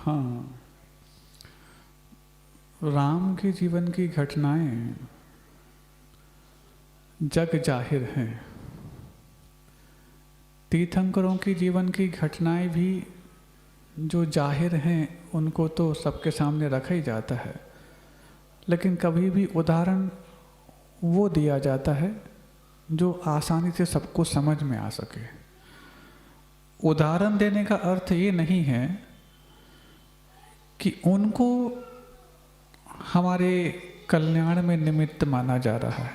हाँ, राम के जीवन की घटनाएं जग जाहिर हैं। तीर्थंकरों की जीवन की घटनाएं भी जो जाहिर हैं उनको तो सबके सामने रखा ही जाता है, लेकिन कभी भी उदाहरण वो दिया जाता है जो आसानी से सबको समझ में आ सके। उदाहरण देने का अर्थ ये नहीं है कि उनको हमारे कल्याण में निमित्त माना जा रहा है,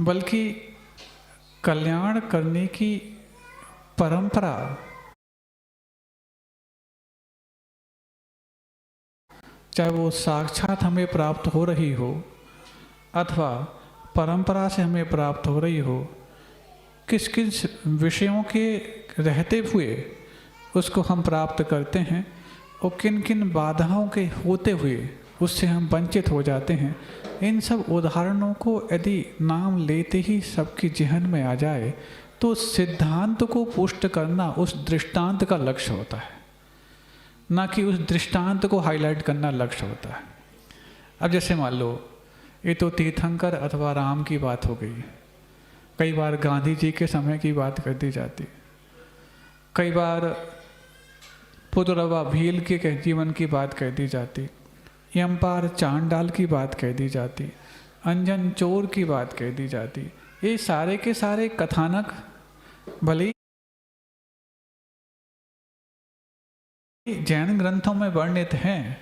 बल्कि कल्याण करने की परंपरा चाहे वो साक्षात हमें प्राप्त हो रही हो अथवा परंपरा से हमें प्राप्त हो रही हो, किस किस विषयों के रहते हुए उसको हम प्राप्त करते हैं और किन किन बाधाओं के होते हुए उससे हम वंचित हो जाते हैं। इन सब उदाहरणों को यदि नाम लेते ही सबकी जेहन में आ जाए तो सिद्धांत को पुष्ट करना उस दृष्टांत का लक्ष्य होता है, ना कि उस दृष्टांत को हाईलाइट करना लक्ष्य होता है। अब जैसे मान लो ये तो तीर्थंकर अथवा राम की बात हो गई, कई बार गांधी जी के समय की बात कर दी जाती, कई बार पुररवा भील के जीवन की बात कह दी जाती, यमपार चांडाल की बात कह दी जाती, अंजन चोर की बात कह दी जाती। ये सारे के सारे कथानक भले जैन ग्रंथों में वर्णित हैं,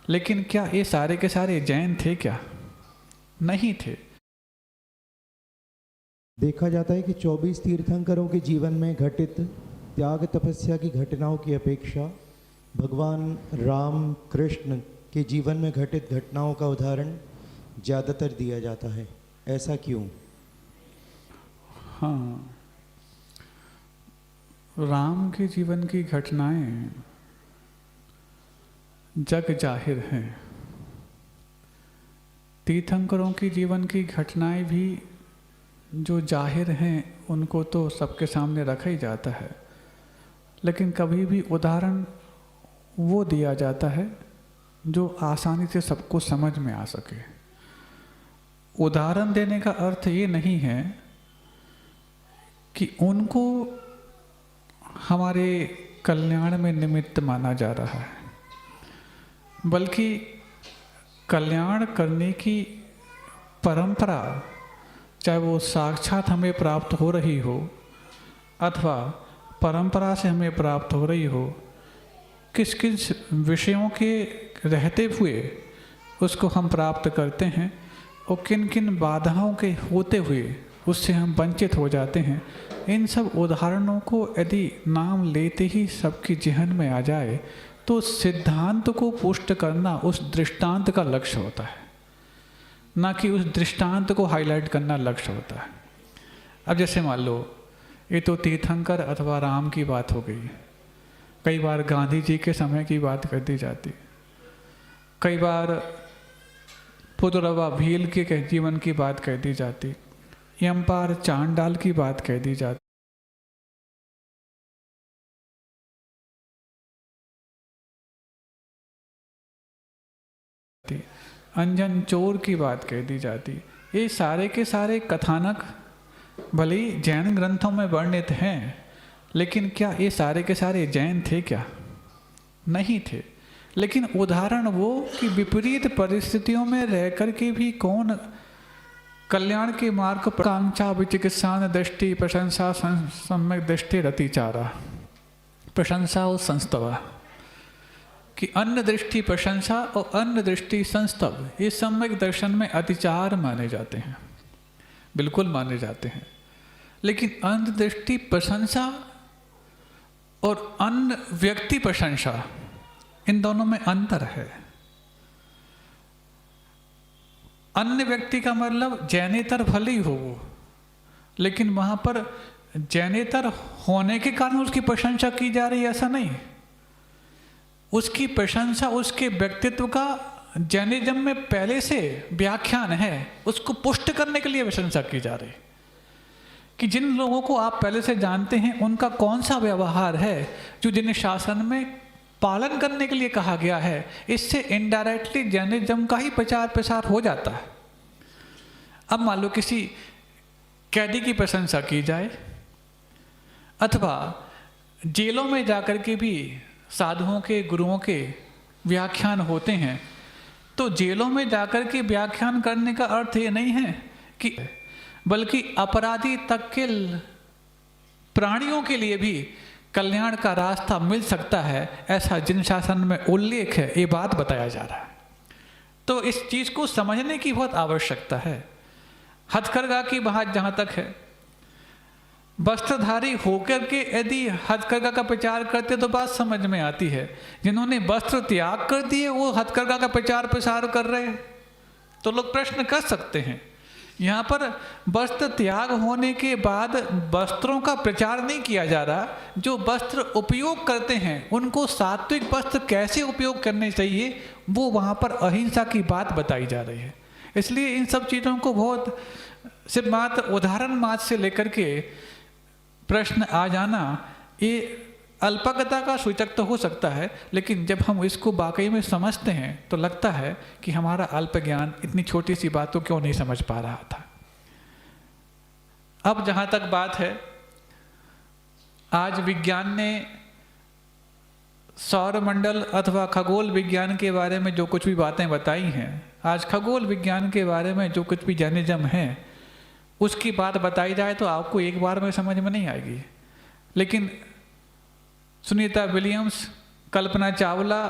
लेकिन क्या ये सारे के सारे जैन थे क्या? नहीं थे। देखा जाता है कि 24 तीर्थंकरों के जीवन में घटित त्याग तपस्या की घटनाओं की अपेक्षा भगवान राम कृष्ण के जीवन में घटित घटनाओं का उदाहरण ज़्यादातर दिया जाता है। ऐसा क्यों? हाँ, राम के जीवन की घटनाएं जग जाहिर हैं। तीर्थंकरों की जीवन की घटनाएं भी जो जाहिर हैं उनको तो सबके सामने रखा ही जाता है, लेकिन कभी भी उदाहरण वो दिया जाता है जो आसानी से सबको समझ में आ सके। उदाहरण देने का अर्थ ये नहीं है कि उनको हमारे कल्याण में निमित्त माना जा रहा है, बल्कि कल्याण करने की परंपरा चाहे वो साक्षात हमें प्राप्त हो रही हो अथवा परंपरा से हमें प्राप्त हो रही हो, किस किस विषयों के रहते हुए उसको हम प्राप्त करते हैं और किन किन बाधाओं के होते हुए उससे हम वंचित हो जाते हैं। इन सब उदाहरणों को यदि नाम लेते ही सबकी जेहन में आ जाए तो सिद्धांत को पुष्ट करना उस दृष्टांत का लक्ष्य होता है, ना कि उस दृष्टांत को हाईलाइट करना लक्ष्य होता है। अब जैसे मान लो ये तो तीर्थंकर अथवा राम की बात हो गई, कई बार गांधी जी के समय की बात कर दी जाती, कई बार पुररवा भील के जीवन की बात कह दी जाती, यमपार चांडाल की बात कह दी जाती, अंजन चोर की बात कह दी जाती। ये सारे के सारे कथानक भले ही जैन ग्रंथों में वर्णित हैं, लेकिन क्या ये सारे के सारे जैन थे क्या? नहीं थे। लेकिन उदाहरण वो कि विपरीत परिस्थितियों में रह कर के भी कौन कल्याण के मार्ग पर कांक्षा विचिकित्सा दृष्टि प्रशंसा सम्यक दृष्टि रतिचारा, प्रशंसा और संस्तव कि अन्न दृष्टि प्रशंसा और अन्न दृष्टि संस्तव, ये सम्यक दर्शन में अतिचार माने जाते हैं, बिल्कुल माने जाते हैं। लेकिन अन्न दृष्टि प्रशंसा और अन्न व्यक्ति प्रशंसा, इन दोनों में अंतर है। अन्य व्यक्ति का मतलब जैनेतर भले ही हो वो, लेकिन वहाँ पर जैनेतर होने के कारण उसकी प्रशंसा की जा रही है ऐसा नहीं। उसकी प्रशंसा उसके व्यक्तित्व का जैनिज्म में पहले से व्याख्यान है, उसको पुष्ट करने के लिए प्रशंसा की जा रही कि जिन लोगों को आप पहले से जानते हैं उनका कौन सा व्यवहार है जो जिन शासन में पालन करने के लिए कहा गया है। इससे इनडायरेक्टली जर्नलिज्म का ही प्रचार प्रसार हो जाता है। अब मान लो किसी कैदी की प्रशंसा की जाए, अथवा जेलों में जाकर के भी साधुओं के गुरुओं के व्याख्यान होते हैं, तो जेलों में जाकर के व्याख्यान करने का अर्थ ये नहीं है कि, बल्कि अपराधी तक के प्राणियों के लिए भी कल्याण का रास्ता मिल सकता है, ऐसा जिन शासन में उल्लेख है, ये बात बताया जा रहा है। तो इस चीज़ को समझने की बहुत आवश्यकता है। हथकरघा की बात जहाँ तक है, वस्त्रधारी होकर के यदि हथकरघा का प्रचार करते तो बात समझ में आती है। जिन्होंने वस्त्र त्याग कर दिए वो हथकरघा का प्रचार प्रसार कर रहे हैं, तो लोग प्रश्न कर सकते हैं। यहाँ पर वस्त्र त्याग होने के बाद वस्त्रों का प्रचार नहीं किया जा रहा। जो वस्त्र उपयोग करते हैं उनको सात्विक वस्त्र कैसे उपयोग करने चाहिए, वो वहाँ पर अहिंसा की बात बताई जा रही है। इसलिए इन सब चीज़ों को बहुत सिर्फ मात्र उदाहरण मात्र से लेकर के प्रश्न आ जाना, ये अल्पज्ञता का सूचक तो हो सकता है, लेकिन जब हम इसको वाकई में समझते हैं तो लगता है कि हमारा अल्प ज्ञान इतनी छोटी सी बात को क्यों नहीं समझ पा रहा था। अब जहाँ तक बात है, आज विज्ञान ने सौरमंडल अथवा खगोल विज्ञान के बारे में जो कुछ भी बातें बताई हैं, आज खगोल विज्ञान के बारे में जो कुछ भी जर्नलिज्म है उसकी बात बताई जाए तो आपको एक बार में समझ में नहीं आएगी। लेकिन Sunita Williams, Kalpana Chawla,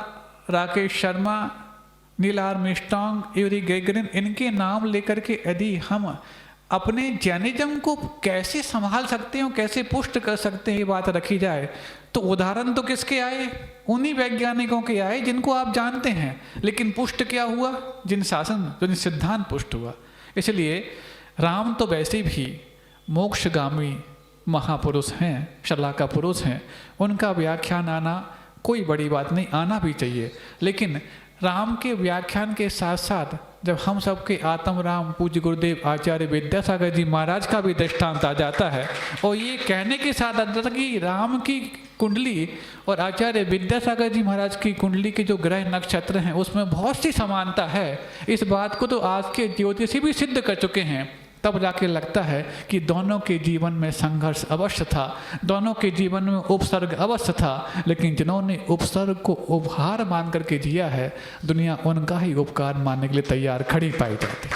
Rakesh Sharma, Neil Armstrong, Yuri Gagarin, इनके नाम लेकर के यदि हम अपने जर्नलिज्म को कैसे संभाल सकते हैं, कैसे पुष्ट कर सकते हैं, ये बात रखी जाए तो उदाहरण तो किसके आए? उन्हीं वैज्ञानिकों के आए जिनको आप जानते हैं। लेकिन पुष्ट क्या हुआ? जिन सिद्धांत पुष्ट हुआ। इसलिए राम तो वैसे भी मोक्षगामी महापुरुष हैं, शलाका पुरुष हैं, उनका व्याख्यान आना कोई बड़ी बात नहीं, आना भी चाहिए। लेकिन राम के व्याख्यान के साथ साथ जब हम सबके आत्म राम पूज्य गुरुदेव आचार्य विद्यासागर जी महाराज का भी दृष्टांत आ जाता है, और ये कहने के साथ आता था कि राम की कुंडली और आचार्य विद्यासागर जी महाराज की कुंडली के जो ग्रह नक्षत्र हैं उसमें बहुत सी समानता है, इस बात को तो आज के ज्योतिषी भी सिद्ध कर चुके हैं। तब जाके लगता है कि दोनों के जीवन में संघर्ष अवश्य था, दोनों के जीवन में उपसर्ग अवश्य था, लेकिन जिन्होंने उपसर्ग को उपहार मान करके जिया है, दुनिया उनका ही उपकार मानने के लिए तैयार खड़ी पाई जाती है।